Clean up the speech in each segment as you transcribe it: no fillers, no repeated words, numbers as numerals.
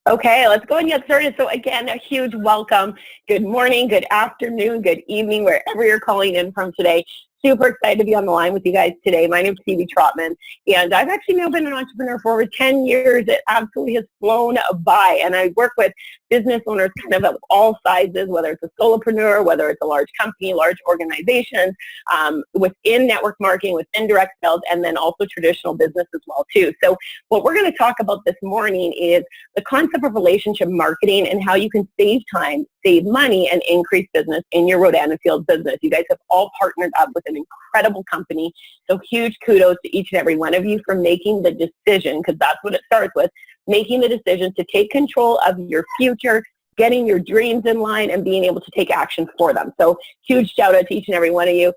Okay, let's go and get started. So again, a huge welcome. Good morning, good afternoon, good evening, wherever you're calling in from today. Super excited to be on the line with you guys today. My name is Stevie Trotman, and I've actually now been an entrepreneur for over 10 years. It absolutely has flown by, and I work with business owners kind of all sizes, whether it's a solopreneur, whether it's a large company, large organizations, within network marketing, within direct sales, and then also traditional business as well too. So what we're going to talk about this morning is the concept of relationship marketing and how you can save time, save money, and increase business in your Rodan Fields business. You guys have all partnered up with an incredible company, so huge kudos to each and every one of you for making the decision, because that's what it starts with, making the decision to take control of your future, getting your dreams in line, and being able to take action for them. So huge shout out to each and every one of you.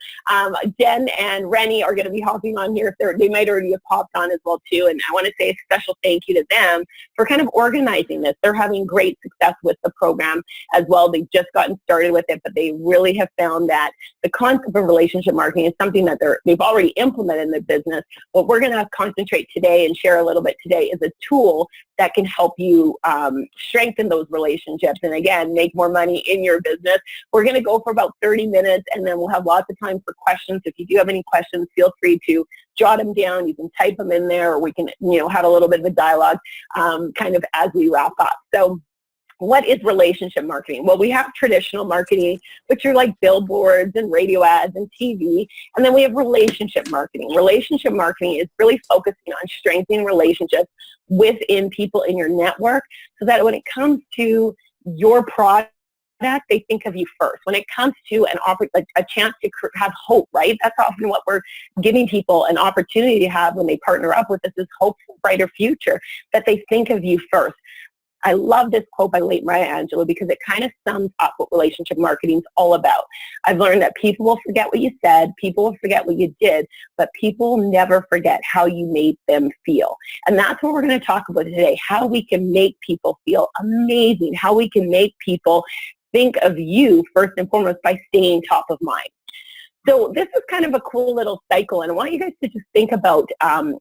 Jen and Rennie are going to be hopping on here. They might already have popped on as well too. And I want to say a special thank you to them for kind of organizing this. They're having great success with the program as well. They've just gotten started with it, but they really have found that the concept of relationship marketing is something that they've already implemented in their business. What we're going to concentrate today and share a little bit today is a tool that can help you strengthen those relationships and, again, make more money in your business. We're going to go for about 30 minutes, and then we'll have lots of time for questions. If you do have any questions, feel free to jot them down. You can type them in there, or we can, have a little bit of a dialogue kind of as we wrap up. So what is relationship marketing? Well, we have traditional marketing, which are like billboards and radio ads and TV. And then we have relationship marketing. Relationship marketing is really focusing on strengthening relationships within people in your network so that when it comes to your product, they think of you first. When it comes to an offer, like a chance to have hope, right? That's often what we're giving people an opportunity to have when they partner up with us, is hope for a brighter future, that they think of you first. I love this quote by late Maya Angelou because it kind of sums up what relationship marketing is all about. I've learned that people will forget what you said, people will forget what you did, but people will never forget how you made them feel. And that's what we're going to talk about today, how we can make people feel amazing, how we can make people think of you first and foremost by staying top of mind. So this is kind of a cool little cycle, and I want you guys to just think about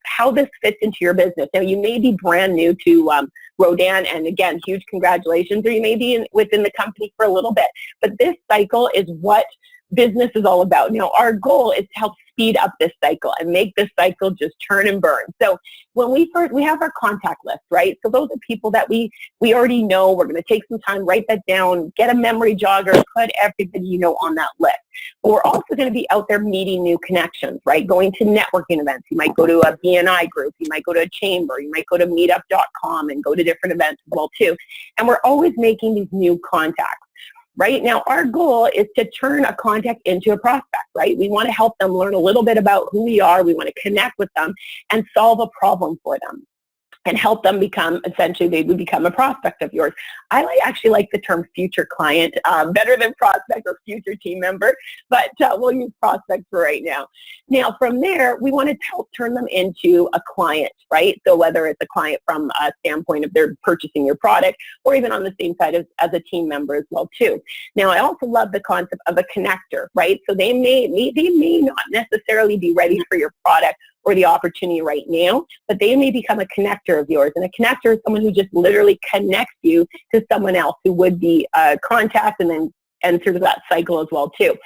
how this fits into your business. Now, you may be brand new to Rodan, and again, huge congratulations, or you may be within the company for a little bit, but this cycle is what business is all about. Now, our goal is to help speed up this cycle and make this cycle just turn and burn. So when we have our contact list, right? So those are people that we already know. We're going to take some time, write that down, get a memory jogger, put everybody you know on that list. But we're also going to be out there meeting new connections, right? Going to networking events. You might go to a BNI group. You might go to a chamber. You might go to meetup.com and go to different events as well too. And we're always making these new contacts. Right now, our goal is to turn a contact into a prospect, right? We want to help them learn a little bit about who we are. We want to connect with them and solve a problem for them and help them become, essentially, they would become a prospect of yours. I actually like the term future client better than prospect or future team member, but we'll use prospect for right now. Now, from there, we want to help turn them into a client, right? So whether it's a client from a standpoint of they're purchasing your product, or even on the same side as a team member as well too. Now, I also love the concept of a connector, right? So they may not necessarily be ready for your product or the opportunity right now, but they may become a connector of yours. And a connector is someone who just literally connects you to someone else who would be a contact, and then enter that cycle as well too.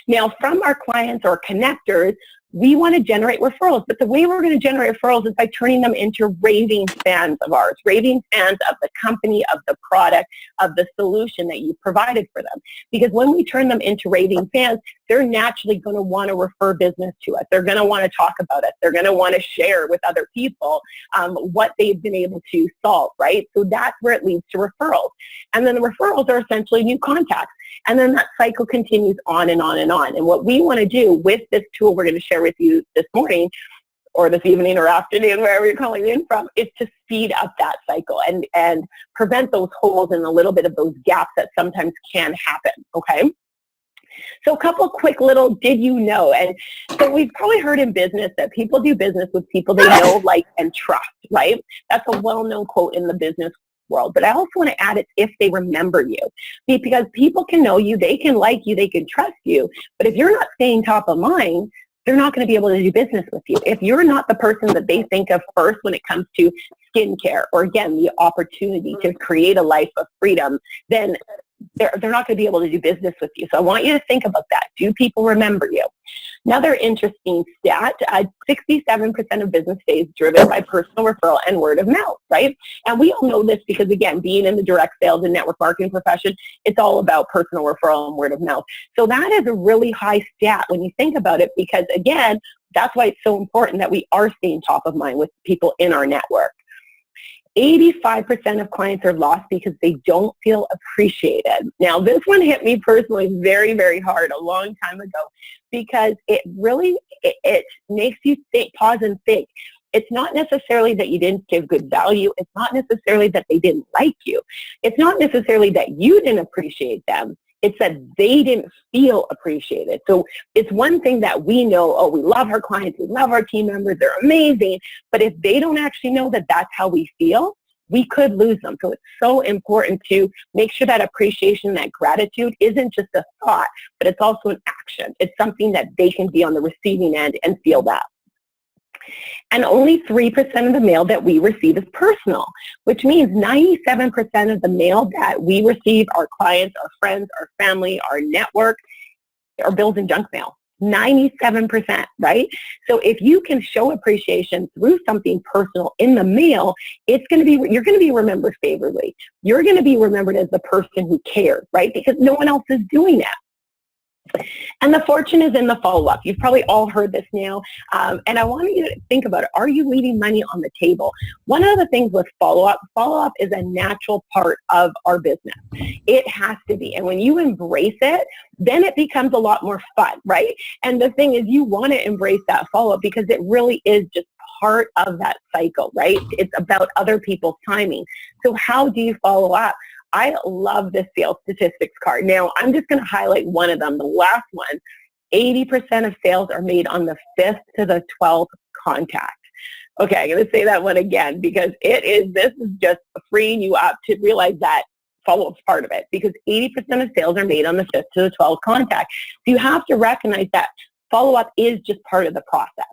Now, from our clients or connectors, we want to generate referrals, but the way we're going to generate referrals is by turning them into raving fans of ours, raving fans of the company, of the product, of the solution that you provided for them. Because when we turn them into raving fans, they're naturally going to want to refer business to us. They're going to want to talk about it. They're going to want to share with other people what they've been able to solve, right? So that's where it leads to referrals. And then the referrals are essentially new contacts. And then that cycle continues on and on and on. And what we want to do with this tool we're going to share with you this morning, or this evening or afternoon, wherever you're calling in from, is to speed up that cycle and prevent those holes and a little bit of those gaps that sometimes can happen, okay? So a couple quick little did you know, and so we've probably heard in business that people do business with people they know, like, and trust, right? That's a well-known quote in the business world, but I also want to add it if they remember you, because people can know you, they can like you, they can trust you, but if you're not staying top of mind, they're not going to be able to do business with you. If you're not the person that they think of first when it comes to skincare, or again, the opportunity to create a life of freedom, then they're not going to be able to do business with you. So I want you to think about that. Do people remember you? Another interesting stat, 67% of business stays driven by personal referral and word of mouth, right? And we all know this because, again, being in the direct sales and network marketing profession, it's all about personal referral and word of mouth. So that is a really high stat when you think about it, because, again, that's why it's so important that we are staying top of mind with people in our network. 85% of clients are lost because they don't feel appreciated. Now, this one hit me personally very, very hard a long time ago, because it really, it makes you think, pause and think. It's not necessarily that you didn't give good value. It's not necessarily that they didn't like you. It's not necessarily that you didn't appreciate them. It's that they didn't feel appreciated. So it's one thing that we know, oh, we love our clients, we love our team members, they're amazing. But if they don't actually know that that's how we feel, we could lose them. So it's so important to make sure that appreciation, that gratitude isn't just a thought, but it's also an action. It's something that they can be on the receiving end and feel that. And only 3% of the mail that we receive is personal, which means 97% of the mail that we receive, our clients, our friends, our family, our network, are bills and junk mail. 97%, right? So if you can show appreciation through something personal in the mail, you're going to be remembered favorably. You're going to be remembered as the person who cared, right? Because no one else is doing that. And the fortune is in the follow-up. You've probably all heard this now, and I want you to think about it. Are you leaving money on the table? One of the things with follow-up is a natural part of our business. It has to be. And when you embrace it, then it becomes a lot more fun, right? And the thing is, you want to embrace that follow-up because it really is just part of that cycle, right? It's about other people's timing. So how do you follow up? I love this sales statistics card. Now, I'm just going to highlight one of them, the last one. 80% of sales are made on the 5th to the 12th contact. Okay, I'm going to say that one again because this is just freeing you up to realize that follow-up's part of it, because 80% of sales are made on the 5th to the 12th contact. So you have to recognize that follow-up is just part of the process.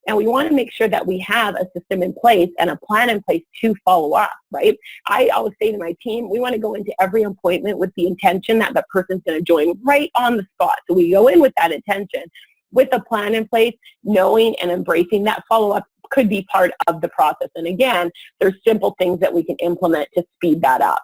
And we want to make sure that we have a system in place and a plan in place to follow up, right? I always say to my team, we want to go into every appointment with the intention that the person's going to join right on the spot. So we go in with that intention, with a plan in place, knowing and embracing that follow-up could be part of the process. And again, there's simple things that we can implement to speed that up.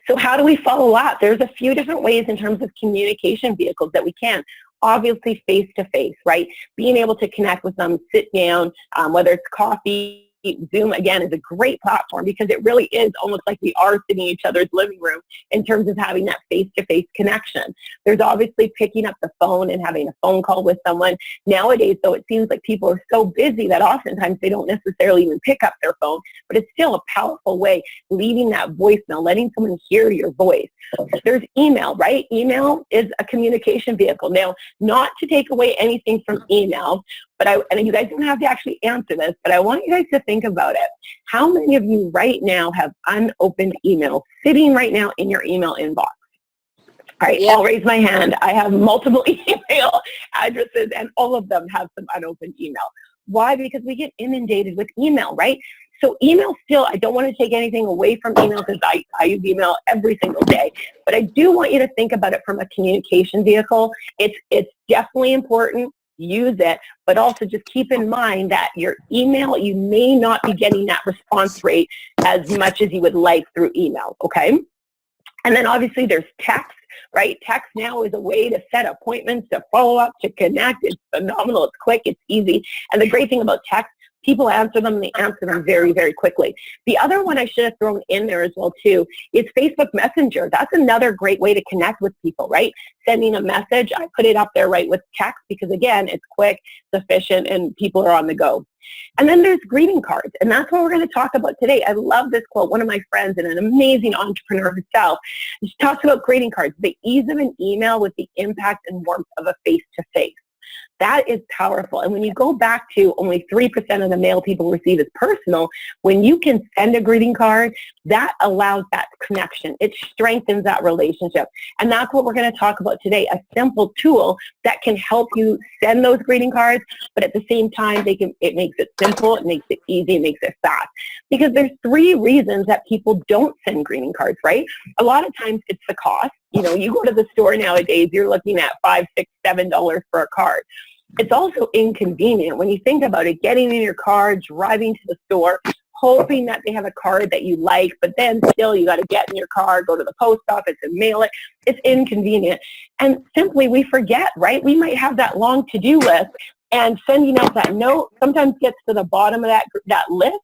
So how do we follow up? There's a few different ways in terms of communication vehicles that we can. Obviously face-to-face, right? Being able to connect with them, sit down, whether it's coffee, Zoom, again, is a great platform because it really is almost like we are sitting in each other's living room in terms of having that face-to-face connection. There's obviously picking up the phone and having a phone call with someone. Nowadays, though, it seems like people are so busy that oftentimes they don't necessarily even pick up their phone, but it's still a powerful way, leaving that voicemail, letting someone hear your voice. There's email, right? Email is a communication vehicle. Now, not to take away anything from email, and you guys don't have to actually answer this, but I want you guys to think about it. How many of you right now have unopened email sitting right now in your email inbox? All right, I'll raise my hand. I have multiple email addresses, and all of them have some unopened email. Why? Because we get inundated with email, right? So email still, I don't want to take anything away from email because I use email every single day. But I do want you to think about it from a communication vehicle. It's definitely important. Use it, but also just keep in mind that your email, you may not be getting that response rate as much as you would like through email, okay? And then obviously there's text, right? Text now is a way to set appointments, to follow up, to connect. It's phenomenal. It's quick. It's easy. And the great thing about text, people answer them, and they answer them very, very quickly. The other one I should have thrown in there as well, too, is Facebook Messenger. That's another great way to connect with people, right? Sending a message, I put it up there, right, with text because, again, it's quick, it's efficient, and people are on the go. And then there's greeting cards, and that's what we're going to talk about today. I love this quote. One of my friends and an amazing entrepreneur herself, she talks about greeting cards, the ease of an email with the impact and warmth of a face-to-face. That is powerful. And when you go back to only 3% of the mail people receive is personal, when you can send a greeting card, that allows that connection. It strengthens that relationship. And that's what we're going to talk about today, a simple tool that can help you send those greeting cards, but at the same time, it makes it simple, it makes it easy, it makes it fast. Because there's 3 reasons that people don't send greeting cards, right? A lot of times it's the cost. You know, you go to the store nowadays, you're looking at $5, $6, $7 for a card. It's also inconvenient when you think about it, getting in your car, driving to the store, hoping that they have a card that you like, but then still you got to get in your car, go to the post office and mail it. It's inconvenient. And simply we forget, right? We might have that long to-do list, and sending out that note sometimes gets to the bottom of that list,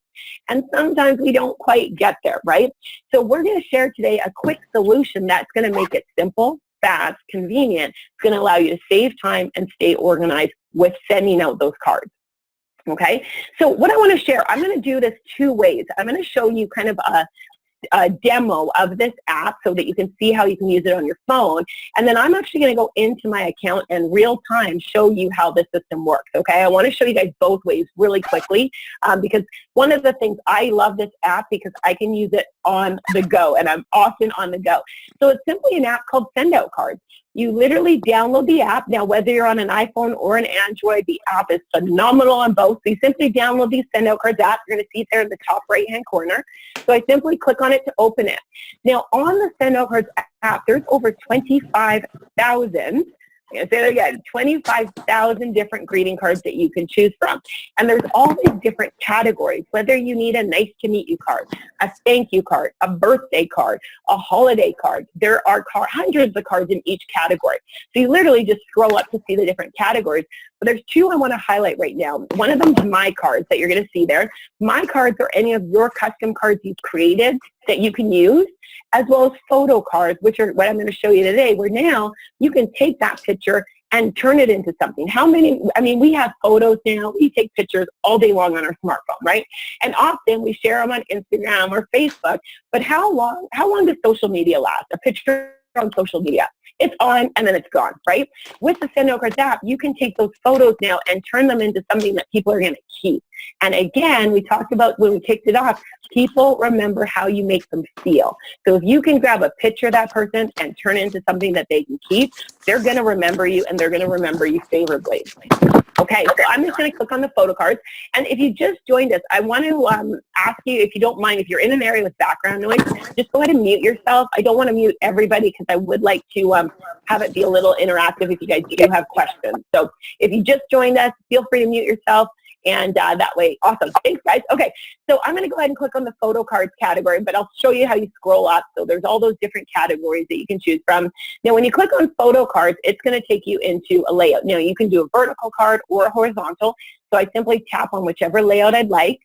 and sometimes we don't quite get there, right? So we're going to share today a quick solution that's going to make it simple, fast, convenient. It's going to allow you to save time and stay organized with sending out those cards. Okay, so what I want to share, I'm going to do this 2 ways. I'm going to show you kind of a demo of this app so that you can see how you can use it on your phone. And then I'm actually going to go into my account and real time show you how this system works. Okay, I want to show you guys both ways really quickly because one of the things, I love this app because I can use it on the go, and I'm often on the go. So it's simply an app called Send Out Cards. You literally download the app. Now, whether you're on an iPhone or an Android, the app is phenomenal on both. So you simply download the Send Out Cards app. You're going to see it there in the top right-hand corner. So I simply click on it to open it. Now, on the Send Out Cards app, there's over 25,000. I'm going to say that again, 25,000 different greeting cards that you can choose from. And there's all these different categories, whether you need a nice to meet you card, a thank you card, a birthday card, a holiday card. There are hundreds of cards in each category. So you literally just scroll up to see the different categories. But there's 2 I want to highlight right now. One of them is My Cards that you're going to see there. My Cards are any of your custom cards you've created that you can use, as well as photo cards, which are what I'm going to show you today, where now you can take that picture and turn it into something. We have photos now. We take pictures all day long on our smartphone, right? And often we share them on Instagram or Facebook, but how long does social media last? A picture on social media, it's on and then it's gone, right? With the Send Out Cards app, you can take those photos now and turn them into something that people are going to keep. And again, we talked about when we kicked it off, people remember how you make them feel. So if you can grab a picture of that person and turn it into something that they can keep, they're going to remember you, and they're going to remember you favorably. Okay, so I'm just going to click on the photo cards. And if you just joined us, I want to ask you, if you don't mind, if you're in an area with background noise, just go ahead and mute yourself. I don't want to mute everybody because I would like to have it be a little interactive if you guys do have questions. So if you just joined us, feel free to mute yourself. And that way, awesome. Thanks, guys. Okay, so I'm going to go ahead and click on the photo cards category, but I'll show you how you scroll up. So there's all those different categories that you can choose from. Now, when you click on photo cards, it's going to take you into a layout. Now, you can do a vertical card or a horizontal. So I simply tap on whichever layout I'd like.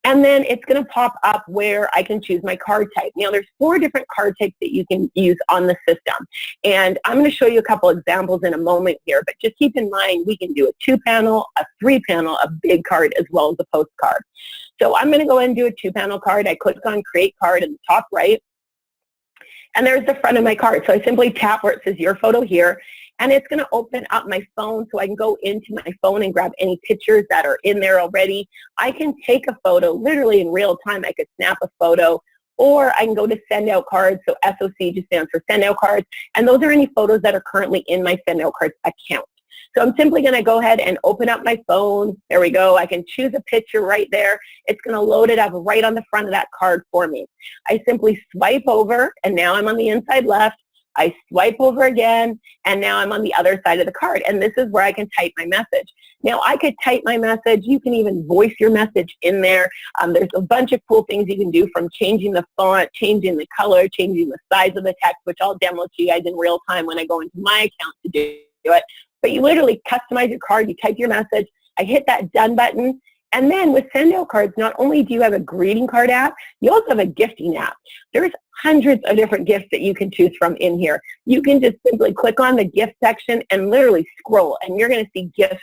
And then it's going to pop up where I can choose my card type. Now, there's 4 different card types that you can use on the system. And I'm going to show you a couple examples in a moment here, but just keep in mind we can do a 2-panel, a 3-panel, a big card, as well as a postcard. So I'm going to go ahead and do a 2-panel card. I click on Create Card in the top right. And there's the front of my card. So I simply tap where it says Your Photo Here. And it's going to open up my phone so I can go into my phone and grab any pictures that are in there already. I can take a photo literally in real time. I could snap a photo, or I can go to Send Out Cards. So SOC just stands for Send Out Cards. And those are any photos that are currently in my Send Out Cards account. So I'm simply going to go ahead and open up my phone. There we go. I can choose a picture right there. It's going to load it up right on the front of that card for me. I simply swipe over, and now I'm on the inside left. I swipe over again, and now I'm on the other side of the card, and this is where I can type my message. Now, I could type my message. You can even voice your message in there. There's a bunch of cool things you can do, from changing the font, changing the color, changing the size of the text, which I'll demo to you guys in real time when I go into my account to do it. But you literally customize your card. You type your message. I hit that Done button. And then with Send Out Cards, not only do you have a greeting card app, you also have a gifting app. There's hundreds of different gifts that you can choose from in here. You can just simply click on the gift section and literally scroll, and you're going to see gifts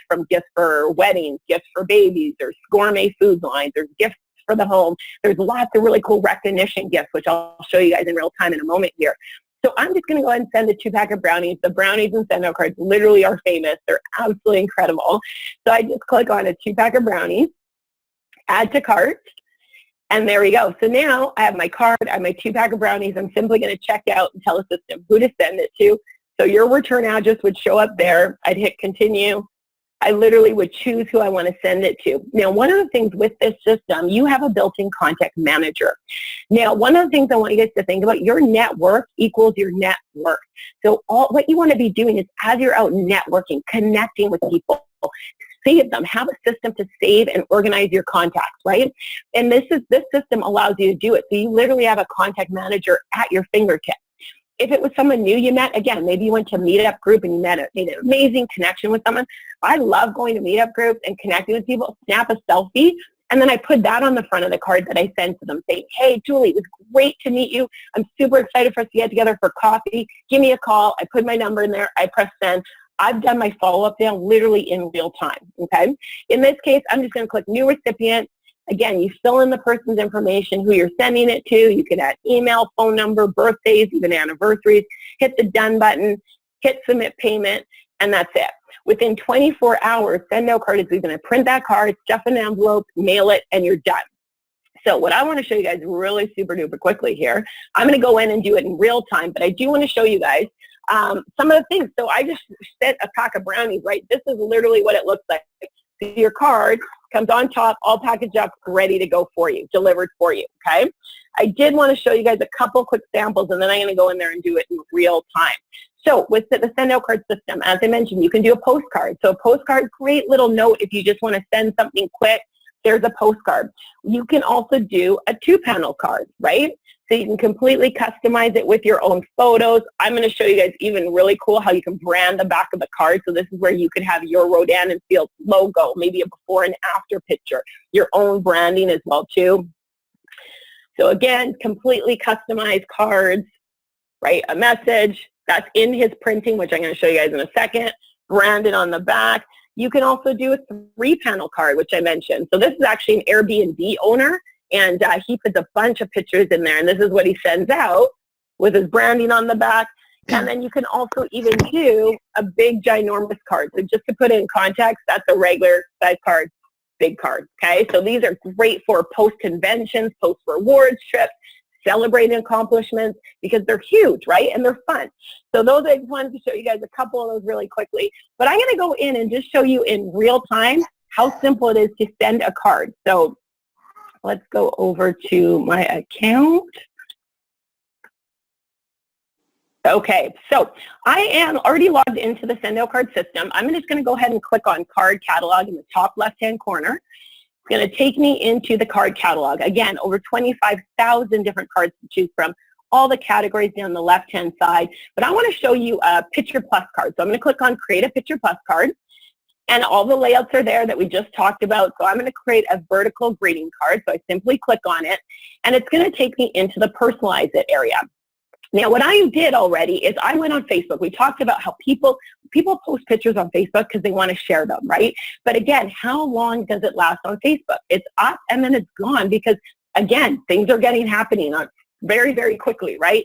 for weddings, gifts for babies, there's gourmet food lines, there's gifts for the home. There's lots of really cool recognition gifts, which I'll show you guys in real time in a moment here. So I'm just going to go ahead and send a 2-pack of brownies. The brownies and send note cards literally are famous. They're absolutely incredible. So I just click on a 2-pack of brownies, add to cart, and there we go. So now I have my card, I have my 2-pack of brownies. I'm simply going to check out and tell the system who to send it to. So your return address would show up there. I'd hit continue. I literally would choose who I want to send it to. Now, one of the things with this system, you have a built-in contact manager. Now, one of the things I want you guys to think about, your network equals your net worth. So what you want to be doing is as you're out networking, connecting with people, save them, have a system to save and organize your contacts, right? And this system allows you to do it. So you literally have a contact manager at your fingertips. If it was someone new you met, again, maybe you went to a meetup group and you made an amazing connection with someone. I love going to meetup groups and connecting with people, snap a selfie, and then I put that on the front of the card that I send to them saying, hey, Julie, it was great to meet you. I'm super excited for us to get together for coffee. Give me a call. I put my number in there. I press send. I've done my follow-up now literally in real time, okay? In this case, I'm just going to click new recipient. Again, you fill in the person's information, who you're sending it to. You can add email, phone number, birthdays, even anniversaries. Hit the done button, hit submit payment, and that's it. Within 24 hours, Send Note Card is going to print that card, stuff in an envelope, mail it, and you're done. So what I want to show you guys really super duper quickly here, I'm going to go in and do it in real time, but I do want to show you guys some of the things. So I just sent a pack of brownies, right? This is literally what it looks like. So your card comes on top, all packaged up, ready to go for you, delivered for you, okay? I did want to show you guys a couple quick samples, and then I'm going to go in there and do it in real time. So with the Send Note Card system, as I mentioned, you can do a postcard. So a postcard, great little note if you just want to send something quick. There's a postcard. You can also do a 2-panel card, right? So you can completely customize it with your own photos. I'm going to show you guys even really cool how you can brand the back of the card. So this is where you could have your Rodan Fields logo, maybe a before and after picture, your own branding as well too. So again, completely customized cards, right? A message that's in his printing, which I'm going to show you guys in a second, branded on the back. You can also do a 3-panel card, which I mentioned. So this is actually an Airbnb owner. And he puts a bunch of pictures in there, and this is what he sends out with his branding on the back. And then you can also even do a big, ginormous card. So just to put it in context, that's a regular size card, big card, okay? So these are great for post-conventions, post-rewards trips, celebrating accomplishments, because they're huge, right? And they're fun. So those, I just wanted to show you guys a couple of those really quickly. But I'm going to go in and just show you in real time how simple it is to send a card. So let's go over to my account. Okay, so I am already logged into the Send Note Card system. I'm just going to go ahead and click on Card Catalog in the top left-hand corner. It's going to take me into the card catalog. Again, over 25,000 different cards to choose from, all the categories down the left-hand side. But I want to show you a Picture Plus card. So I'm going to click on Create a Picture Plus card. And all the layouts are there that we just talked about. So I'm going to create a vertical greeting card. So I simply click on it, and it's going to take me into the Personalize It area. Now, what I did already is I went on Facebook. We talked about how people post pictures on Facebook because they want to share them, right? But again, how long does it last on Facebook? It's up and then it's gone because, again, things are happening on very, very quickly, right?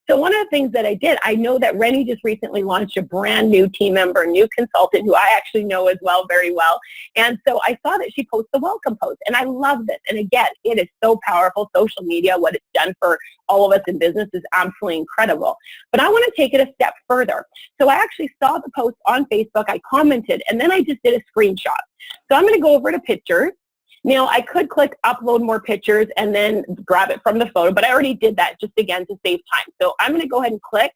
So one of the things that I did, I know that Rennie just recently launched a brand new team member, new consultant who I actually know as well, very well. And so I saw that she posted the welcome post, and I love this. And again, it is so powerful. Social media, what it's done for all of us in business is absolutely incredible. But I want to take it a step further. So I actually saw the post on Facebook, I commented, and then I just did a screenshot. So I'm going to go over to pictures. Now, I could click upload more pictures and then grab it from the photo, but I already did that just again to save time. So I'm going to go ahead and click,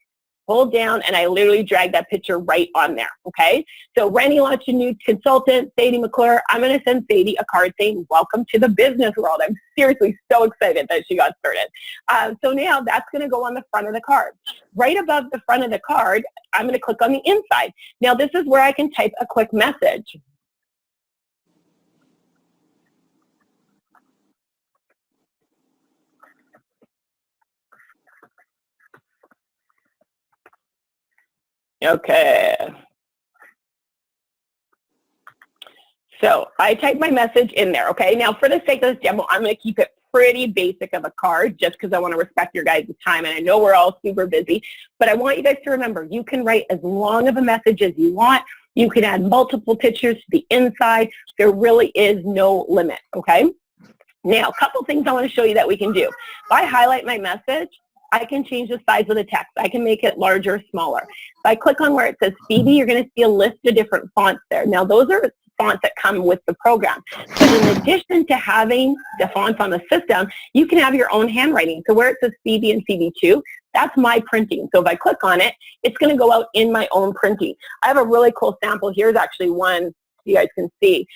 hold down, and I literally drag that picture right on there, okay? So Rennie launched a new consultant, Sadie McClure. I'm going to send Sadie a card saying, welcome to the business world. I'm seriously so excited that she got started. So now that's going to go on the front of the card. Right above the front of the card, I'm going to click on the inside. Now, this is where I can type a quick message. Okay. So I type my message in there, okay? Now, for the sake of this demo, I'm going to keep it pretty basic of a card just because I want to respect your guys' time, and I know we're all super busy, but I want you guys to remember you can write as long of a message as you want. You can add multiple pictures to the inside. There really is no limit, okay? Now, a couple things I want to show you that we can do. If I highlight my message, I can change the size of the text. I can make it larger or smaller. If I click on where it says Phoebe, you're going to see a list of different fonts there. Now, those are fonts that come with the program. But in addition to having the fonts on the system, you can have your own handwriting. So where it says Phoebe and Phoebe2, that's my printing. So if I click on it, it's going to go out in my own printing. I have a really cool sample. Here's actually one you guys can see.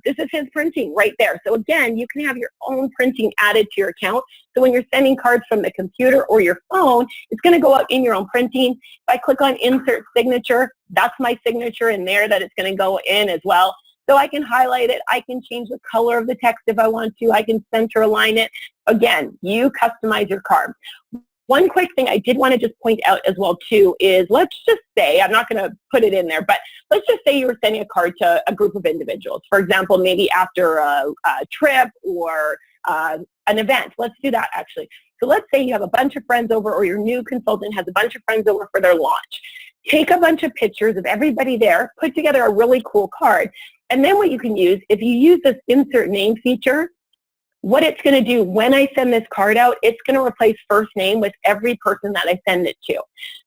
This is his printing right there. So again, you can have your own printing added to your account. So when you're sending cards from the computer or your phone, it's going to go out in your own printing. If I click on insert signature, that's my signature in there that it's going to go in as well. So I can highlight it. I can change the color of the text if I want to. I can center align it. Again, you customize your card. One quick thing I did want to just point out as well too is, let's just say, I'm not going to put it in there, but let's just say you were sending a card to a group of individuals. For example, maybe after a trip or an event. Let's do that actually. So let's say you have a bunch of friends over, or your new consultant has a bunch of friends over for their launch. Take a bunch of pictures of everybody there, put together a really cool card, and then what you can use, if you use this insert name feature, what it's going to do when I send this card out, it's going to replace first name with every person that I send it to.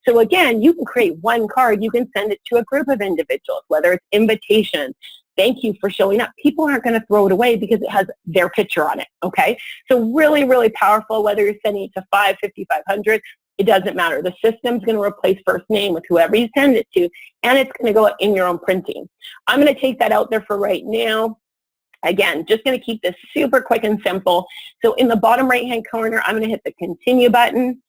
So again, you can create one card. You can send it to a group of individuals, whether it's invitations, thank you for showing up. People aren't going to throw it away because it has their picture on it, okay? So really, really powerful, whether you're sending it to 5, 50, 500, it doesn't matter. The system's going to replace first name with whoever you send it to, and it's going to go in your own printing. I'm going to take that out there for right now. Again, just going to keep this super quick and simple. So in the bottom right-hand corner, I'm going to hit the continue button.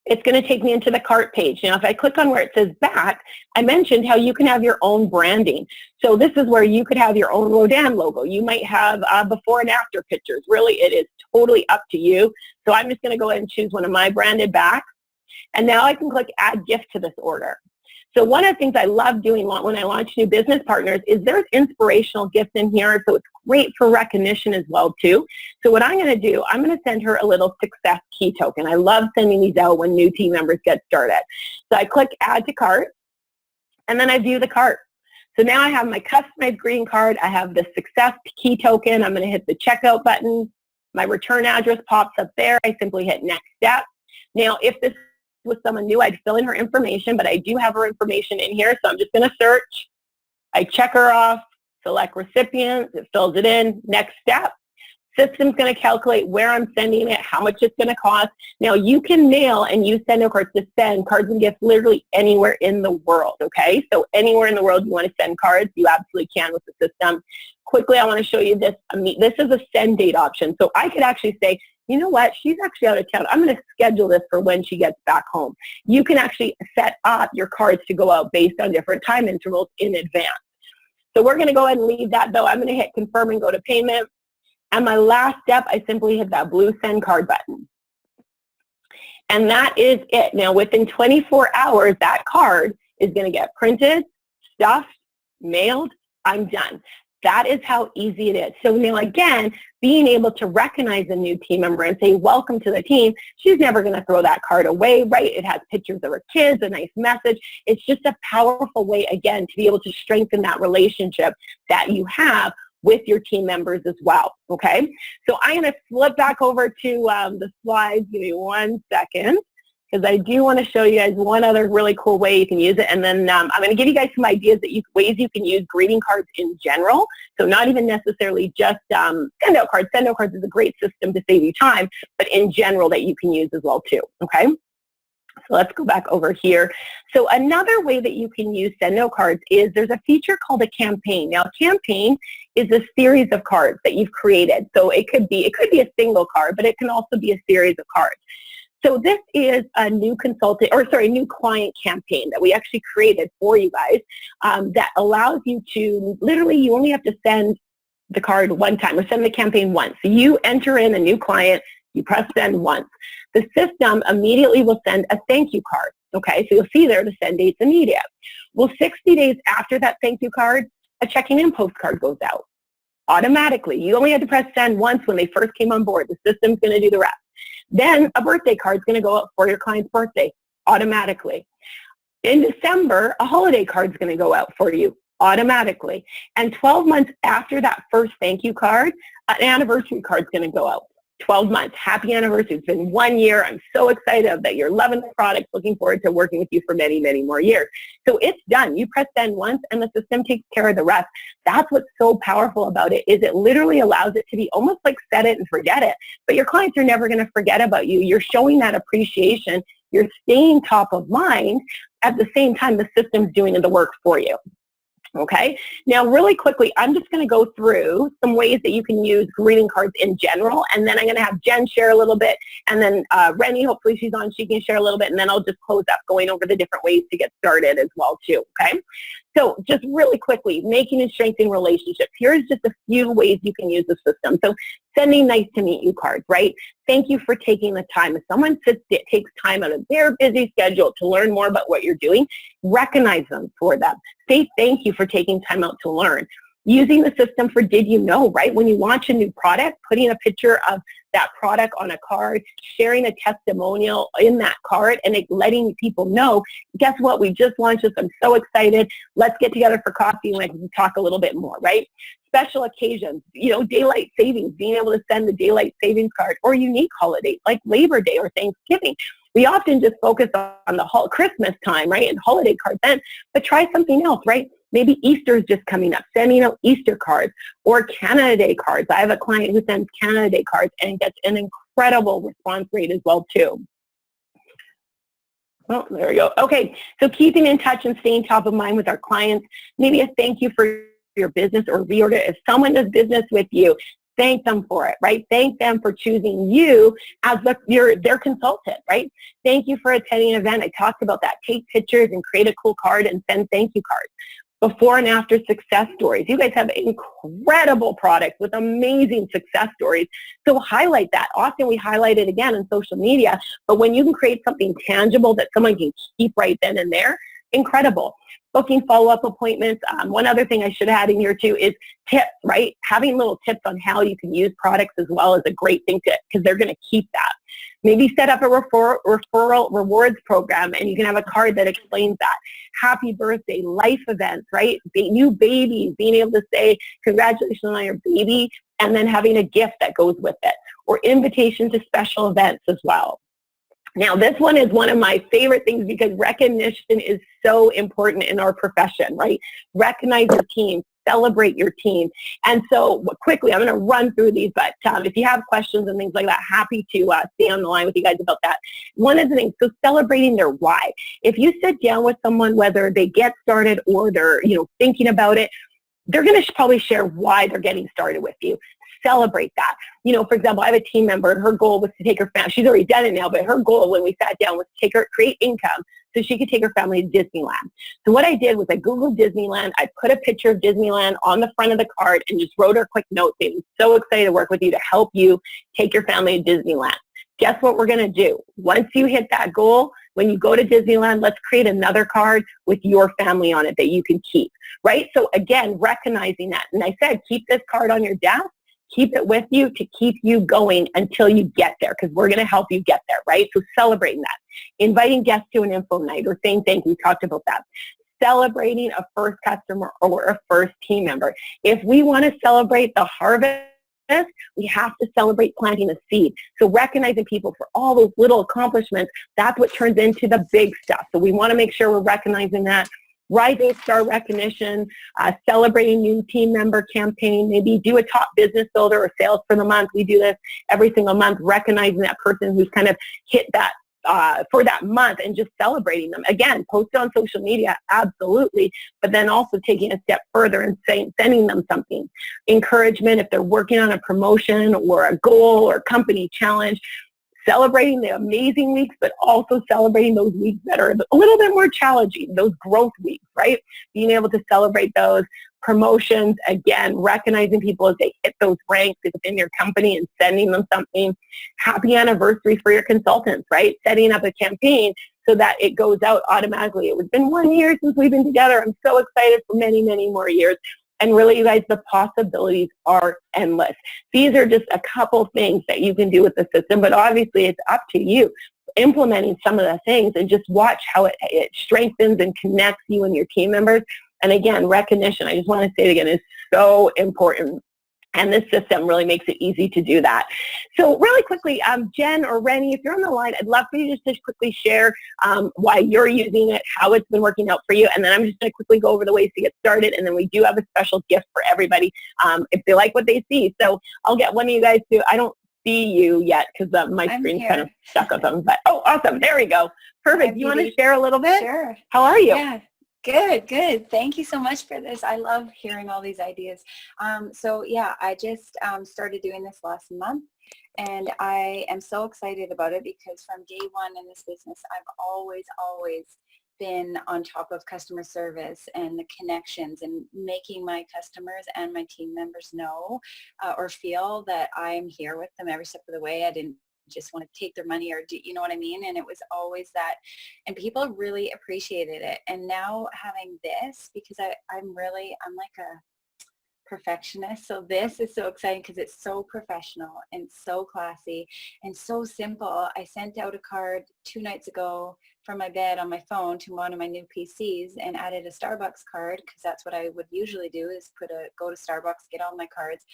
It's going to take me into the cart page. Now, if I click on where it says back, I mentioned how you can have your own branding. So this is where you could have your own Rodan logo. You might have before and after pictures. Really, it is totally up to you. So I'm just going to go ahead and choose one of my branded backs. And now I can click add gift to this order. So one of the things I love doing when I launch new business partners is there's inspirational gifts in here, so it's great for recognition as well too. So what I'm going to do, I'm going to send her a little success key token. I love sending these out when new team members get started. So I click add to cart, and then I view the cart. So now I have my customized greeting card. I have the success key token. I'm going to hit the checkout button. My return address pops up there. I simply hit next step. Now, if this with someone new, I'd fill in her information, but I do have her information in here, so I'm just going to search. I check her off, select recipient, it fills it in, next step. System's going to calculate where I'm sending it, how much it's going to cost. Now, you can mail and use Sendo cards to send cards and gifts literally anywhere in the world, okay? So anywhere in the world you want to send cards, you absolutely can with the system. Quickly, I want to show you this. This is a send date option, so I could actually say, you know what, she's actually out of town. I'm going to schedule this for when she gets back home. You can actually set up your cards to go out based on different time intervals in advance. So we're going to go ahead and leave that though. I'm going to hit confirm and go to payment. And my last step, I simply hit that blue send card button. And that is it. Now within 24 hours, that card is going to get printed, stuffed, mailed, I'm done. That is how easy it is. So now again, being able to recognize a new team member and say, welcome to the team, she's never going to throw that card away, right? It has pictures of her kids, a nice message. It's just a powerful way, again, to be able to strengthen that relationship that you have with your team members as well, okay? So I'm going to flip back over to the slides. Give me 1 second, because I do want to show you guys one other really cool way you can use it. And then I'm going to give you guys some ideas that ways you can use greeting cards in general. So not even necessarily just send-out cards. Send-out cards is a great system to save you time, but in general that you can use as well too, okay? So let's go back over here. So another way that you can use send-out cards is there's a feature called a campaign. Now, a campaign is a series of cards that you've created. So it could be a single card, but it can also be a series of cards. So this is a new new client campaign that we actually created for you guys that allows you to, literally, you only have to send the card one time or send the campaign once. So you enter in a new client, you press send once. The system immediately will send a thank you card, okay? So you'll see there the send date's immediate. Well, 60 days after that thank you card, a checking in postcard goes out. automatically. You only had to press send once when they first came on board. The system's going to do the rest. Then a birthday card's going to go out for your client's birthday automatically. In December, a holiday card's going to go out for you automatically. And 12 months after that first thank you card, an anniversary card's going to go out. 12 months. Happy anniversary. It's been 1 year. I'm so excited that you're loving the product. Looking forward to working with you for many, many more years. So it's done. You press send once and the system takes care of the rest. That's what's so powerful about it, is it literally allows it to be almost like set it and forget it. But your clients are never going to forget about you. You're showing that appreciation. You're staying top of mind. At the same time, the system's doing the work for you. Okay, now really quickly, I'm just going to go through some ways that you can use greeting cards in general, and then I'm going to have Jen share a little bit, and then Rennie, hopefully she's on, she can share a little bit, and then I'll just close up going over the different ways to get started as well too, okay? So just really quickly, making and strengthening relationships. Here's just a few ways you can use the system. So sending nice to meet you cards, right? Thank you for taking the time. If someone takes time out of their busy schedule to learn more about what you're doing, recognize them for that. Say thank you for taking time out to learn. Using the system for did you know, right? When you launch a new product, putting a picture of that product on a card, sharing a testimonial in that card, and letting people know, guess what, we just launched this, I'm so excited, let's get together for coffee and we can talk a little bit more, right? Special occasions, daylight savings, being able to send the daylight savings card, or unique holidays like Labor Day or Thanksgiving. We often just focus on the whole Christmas time, right, and holiday cards then, but try something else, right? Maybe Easter is just coming up, sending out Easter cards or Canada Day cards. I have a client who sends Canada Day cards and gets an incredible response rate as well too. Oh, there we go. Okay, so keeping in touch and staying top of mind with our clients, maybe a thank you for your business or reorder. If someone does business with you, thank them for it, right? Thank them for choosing you as their consultant, right? Thank you for attending an event. I talked about that. Take pictures and create a cool card and send thank you cards. Before and after success stories. You guys have incredible products with amazing success stories. So highlight that. Often we highlight it again on social media, but when you can create something tangible that someone can keep right then and there, incredible. Booking follow-up appointments. One other thing I should add in here too is tips, right? Having little tips on how you can use products as well is a great thing because they're going to keep that. Maybe set up a referral rewards program and you can have a card that explains that. Happy birthday, life events, right? New babies, being able to say congratulations on your baby and then having a gift that goes with it. Or invitation to special events as well. Now, this one is one of my favorite things because recognition is so important in our profession, right? Recognize your team, celebrate your team. And so quickly, I'm going to run through these, but if you have questions and things like that, happy to stay on the line with you guys about that. One of the things, so celebrating their why. If you sit down with someone, whether they get started or they're thinking about it, they're going to probably share why they're getting started with you. Celebrate that. For example, I have a team member, her goal was to take her family, she's already done it now, but her goal when we sat down was to create income so she could take her family to Disneyland. So what I did was I Googled Disneyland, I put a picture of Disneyland on the front of the card and just wrote her a quick note saying, I'm so excited to work with you to help you take your family to Disneyland. Guess what we're going to do? Once you hit that goal, when you go to Disneyland, let's create another card with your family on it that you can keep, right? So again, recognizing that. And I said, keep this card on your desk. Keep it with you to keep you going until you get there because we're going to help you get there, right? So celebrating that. Inviting guests to an info night or saying thank you. We talked about that. Celebrating a first customer or a first team member. If we want to celebrate the harvest, we have to celebrate planting a seed. So recognizing people for all those little accomplishments, that's what turns into the big stuff. So we want to make sure we're recognizing that. Rising star recognition, celebrating new team member campaign, maybe do a top business builder or sales for the month. We do this every single month, recognizing that person who's kind of hit that for that month and just celebrating them. Again, post it on social media, absolutely, but then also taking a step further and sending them something. Encouragement if they're working on a promotion or a goal or company challenge. Celebrating the amazing weeks, but also celebrating those weeks that are a little bit more challenging, those growth weeks, right? Being able to celebrate those promotions, again, recognizing people as they hit those ranks within your company and sending them something. Happy anniversary for your consultants, right? Setting up a campaign so that it goes out automatically. It's been 1 year since we've been together. I'm so excited for many, many more years. And really, you guys, the possibilities are endless. These are just a couple things that you can do with the system, but obviously it's up to you implementing some of the things, and just watch how it strengthens and connects you and your team members. And again, recognition, I just want to say it again, is so important. And this system really makes it easy to do that. So really quickly, Jen or Rennie, if you're on the line, I'd love for you just to quickly share why you're using it, how it's been working out for you, and then I'm just going to quickly go over the ways to get started, and then we do have a special gift for everybody if they like what they see. So I'll get one of you guys to, I don't see you yet because my screen's kind of stuck on something, but oh, awesome, there we go. Perfect. You want to share a little bit? Sure. How are you? Yeah. Good. Thank you so much for this. I love hearing all these ideas. So yeah, I just started doing this last month, and I am so excited about it because from day one in this business, I've always been on top of customer service and the connections and making my customers and my team members know or feel that I'm here with them every step of the way. I didn't just want to take their money, or do you know what I mean? And it was always that, and people really appreciated it. And now having this, because I'm like a perfectionist, so this is so exciting because it's so professional and so classy and so simple. I sent out a card 2 nights ago from my bed on my phone to one of my new PCs and added a Starbucks card, because that's what I would usually do, is go to Starbucks, get all my cards,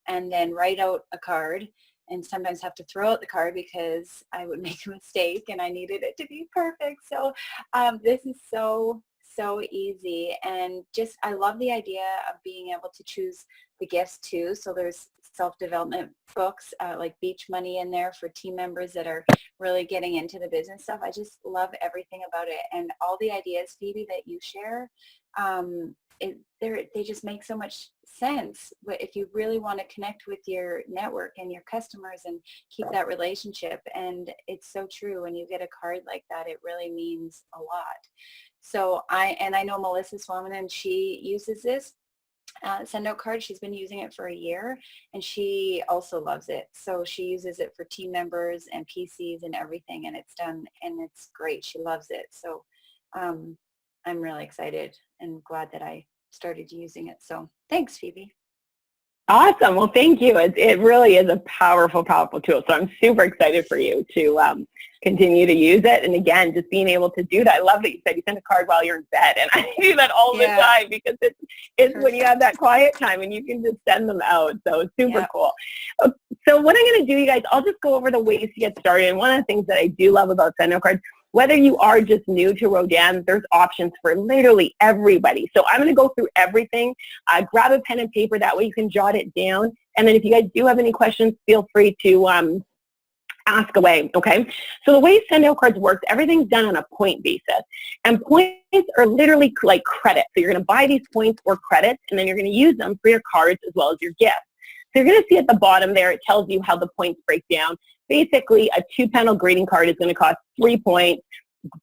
and then write out a card, and sometimes have to throw out the card because I would make a mistake and I needed it to be perfect. So this is so easy, and just I love the idea of being able to choose the gifts too. So there's self-development books like Beach Money in there for team members that are really getting into the business stuff. I just love everything about it, and all the ideas, Phoebe, that you share, they just make so much sense. If you really want to connect with your network and your customers and keep that relationship, and it's so true, when you get a card like that, it really means a lot. So I know Melissa Swaminan, she uses this send out card. She's been using it for a year, and she also loves it. So she uses it for team members and PCs and everything, and it's done, and it's great. She loves it. So I'm really excited and glad that I started using it. So thanks, Phoebe. Awesome. Well, thank you. It really is a powerful tool. So I'm super excited for you to continue to use it. And again, just being able to do that. I love that you said you send a card while you're in bed. And I do that all the time because it's when you have that quiet time and you can just send them out. So it's super cool. So what I'm going to do, you guys, I'll just go over the ways to get started. And one of the things that I do love about send out cards, whether you are just new to Rodan, there's options for literally everybody. So I'm going to go through everything. Grab a pen and paper. That way you can jot it down. And then if you guys do have any questions, feel free to ask away, okay? So the way send-out cards works, everything's done on a point basis. And points are literally like credit. So you're going to buy these points or credits, and then you're going to use them for your cards as well as your gifts. So you're going to see at the bottom there, it tells you how the points break down. Basically, a 2-panel greeting card is going to cost 3 points.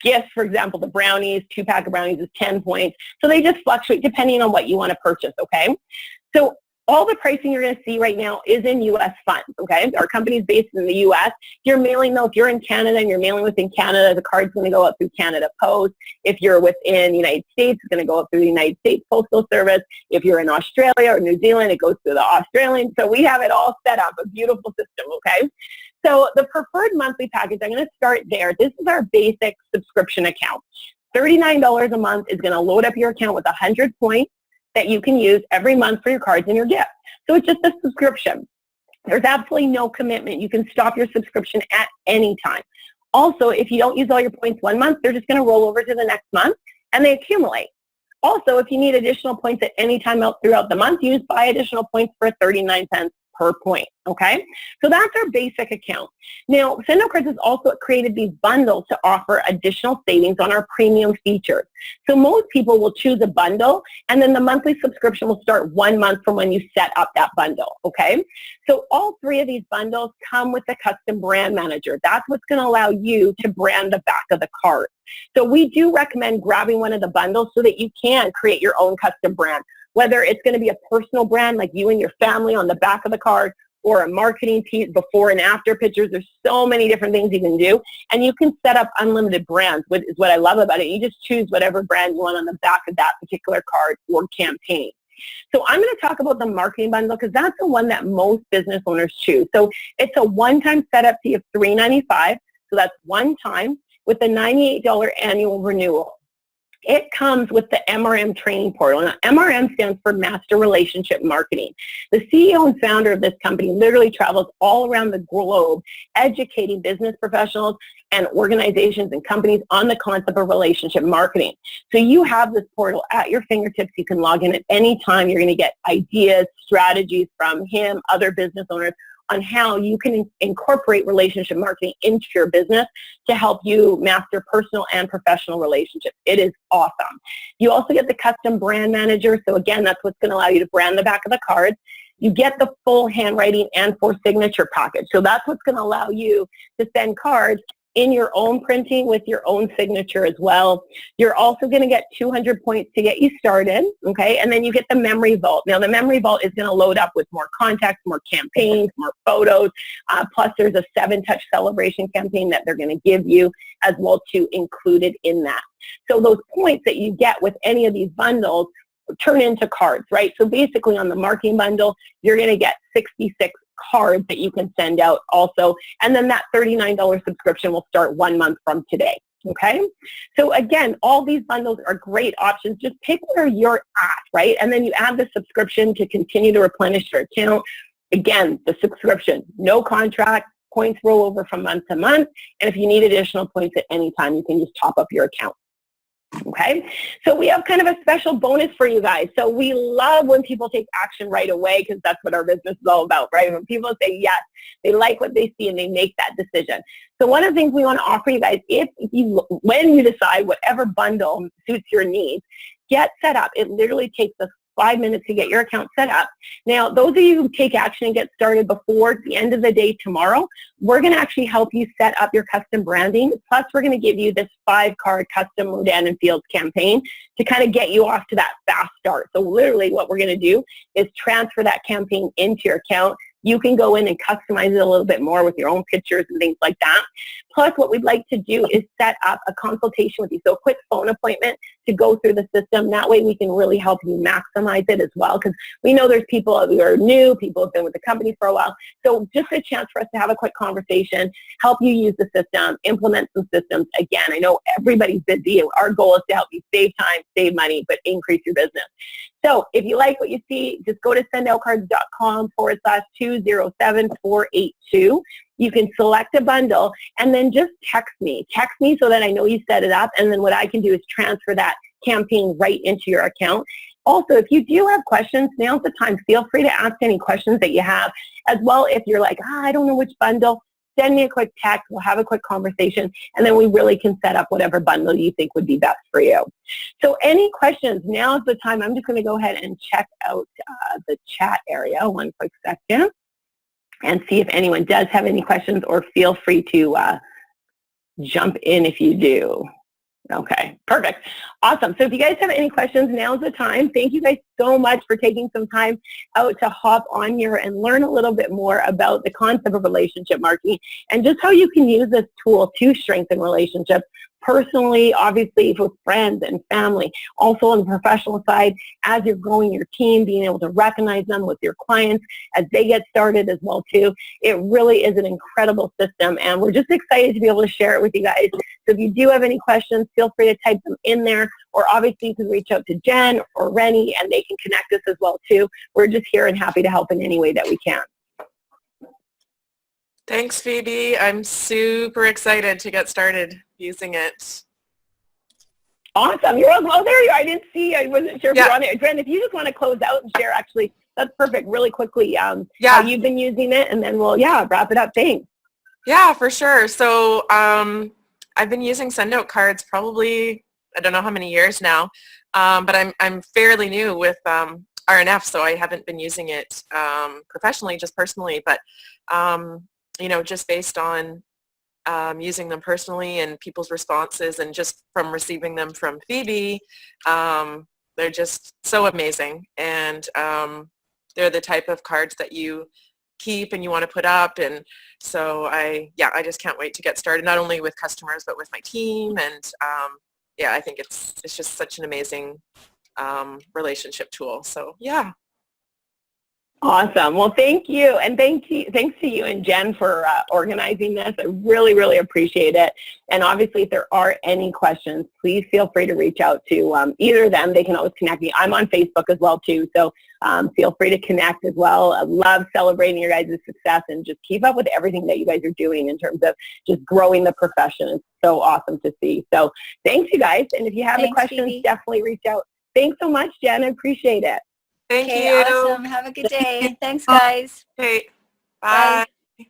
Gifts, for example, the brownies, 2-pack of brownies is 10 points. So they just fluctuate depending on what you want to purchase, okay? So all the pricing you're going to see right now is in U.S. funds, okay? Our company's based in the U.S. You're mailing, though, if you're in Canada and you're mailing within Canada, the card's going to go up through Canada Post. If you're within the United States, it's going to go up through the United States Postal Service. If you're in Australia or New Zealand, it goes through the Australian. So we have it all set up, a beautiful system, okay? So the preferred monthly package, I'm going to start there. This is our basic subscription account. $39 a month is going to load up your account with 100 points that you can use every month for your cards and your gifts. So it's just a subscription. There's absolutely no commitment. You can stop your subscription at any time. Also, if you don't use all your points one month, they're just going to roll over to the next month, and they accumulate. Also, if you need additional points at any time throughout the month, you just buy additional points for 39 cents per point, okay? So that's our basic account. Now, Send Out Cards has also created these bundles to offer additional savings on our premium features. So most people will choose a bundle, and then the monthly subscription will start 1 month from when you set up that bundle, okay? So all 3 of these bundles come with a custom brand manager. That's what's going to allow you to brand the back of the card. So we do recommend grabbing one of the bundles so that you can create your own custom brand, whether it's going to be a personal brand like you and your family on the back of the card, or a marketing piece, before and after pictures. There's so many different things you can do, and you can set up unlimited brands, which is what I love about it. You just choose whatever brand you want on the back of that particular card or campaign. So I'm going to talk about the marketing bundle because that's the one that most business owners choose. So it's a one-time setup fee of $395. So that's one time with a $98 annual renewal. It comes with the MRM training portal. Now, MRM stands for Master Relationship Marketing. The CEO and founder of this company literally travels all around the globe educating business professionals and organizations and companies on the concept of relationship marketing. So you have this portal at your fingertips. You can log in at any time. You're going to get ideas, strategies from him, other business owners, on how you can incorporate relationship marketing into your business to help you master personal and professional relationships. It is awesome. You also get the custom brand manager. So again, that's what's going to allow you to brand the back of the cards. You get the full handwriting and for signature package. So that's what's going to allow you to send cards in your own printing with your own signature as well. You're also going to get 200 points to get you started, okay? And then you get the memory vault. Now, the memory vault is going to load up with more contacts, more campaigns, more photos, plus there's a 7-touch celebration campaign that they're going to give you as well too included in that. So those points that you get with any of these bundles turn into cards, right? So basically on the marketing bundle, you're going to get 66 cards that you can send out also. And then that $39 subscription will start 1 month from today. Okay. So again, all these bundles are great options. Just pick where you're at, right? And then you add the subscription to continue to replenish your account. Again, the subscription, no contract, points roll over from month to month. And if you need additional points at any time, you can just top up your account. Okay, so we have kind of a special bonus for you guys. So we love when people take action right away because that's what our business is all about, right? When people say yes, they like what they see and they make that decision. So one of the things we want to offer you guys, when you decide whatever bundle suits your needs, get set up. It literally takes us 5 minutes to get your account set up. Now, those of you who take action and get started before the end of the day tomorrow, we're going to actually help you set up your custom branding. Plus, we're going to give you this 5-card custom Rodan Fields campaign to kind of get you off to that fast start. So literally what we're going to do is transfer that campaign into your account. You can go in and customize it a little bit more with your own pictures and things like that. Plus, what we'd like to do is set up a consultation with you. So a quick phone appointment to go through the system. That way we can really help you maximize it as well, because we know there's people who are new, people who have been with the company for a while. So just a chance for us to have a quick conversation, help you use the system, implement some systems. Again, I know everybody's busy. Our goal is to help you save time, save money, but increase your business. So if you like what you see, just go to sendoutcards.com/207482. You can select a bundle and then just text me. Text me so that I know you set it up, and then what I can do is transfer that campaign right into your account. Also, if you do have questions, now's the time. Feel free to ask any questions that you have. As well, if you're like, I don't know which bundle, send me a quick text. We'll have a quick conversation, and then we really can set up whatever bundle you think would be best for you. So any questions, now's the time. I'm just going to go ahead and check out the chat area. One quick second. And see if anyone does have any questions, or feel free to jump in if you do. Okay, perfect. Awesome. So if you guys have any questions, now's the time. Thank you guys so much for taking some time out to hop on here and learn a little bit more about the concept of relationship marketing and just how you can use this tool to strengthen relationships personally, obviously with friends and family. Also on the professional side, as you're growing your team, being able to recognize them with your clients as they get started as well too. It really is an incredible system, and we're just excited to be able to share it with you guys. So if you do have any questions, feel free to type them in there, or obviously you can reach out to Jen or Rennie and they can connect us as well too. We're just here and happy to help in any way that we can. Thanks, Phoebe. I'm super excited to get started using it. Awesome. You're welcome. Oh, there you are. I didn't see. I wasn't sure if you're on it. Jen, if you just want to close out and share, actually, that's perfect. Really quickly, how you've been using it, and then we'll, wrap it up. Thanks. Yeah, for sure. So I've been using SendOut cards probably, I don't know how many years now, but I'm fairly new with RNF, so I haven't been using it professionally, just personally, but just based on using them personally and people's responses and just from receiving them from Phoebe, they're just so amazing. And they're the type of cards that you keep and you want to put up. And so I just can't wait to get started, not only with customers, but with my team. And I think it's just such an amazing relationship tool. So yeah. Awesome. Well, thank you. And thanks to you and Jen for organizing this. I really, really appreciate it. And obviously, if there are any questions, please feel free to reach out to either of them. They can always connect me. I'm on Facebook as well, too. So feel free to connect as well. I love celebrating your guys' success and just keep up with everything that you guys are doing in terms of just growing the profession. It's so awesome to see. So thanks, you guys. And if you have any questions, Phoebe. definitely reach out. Thanks so much, Jen. I appreciate it. Thank Okay, you. awesome. Have a good day. Thanks, guys. Okay. Bye. Bye.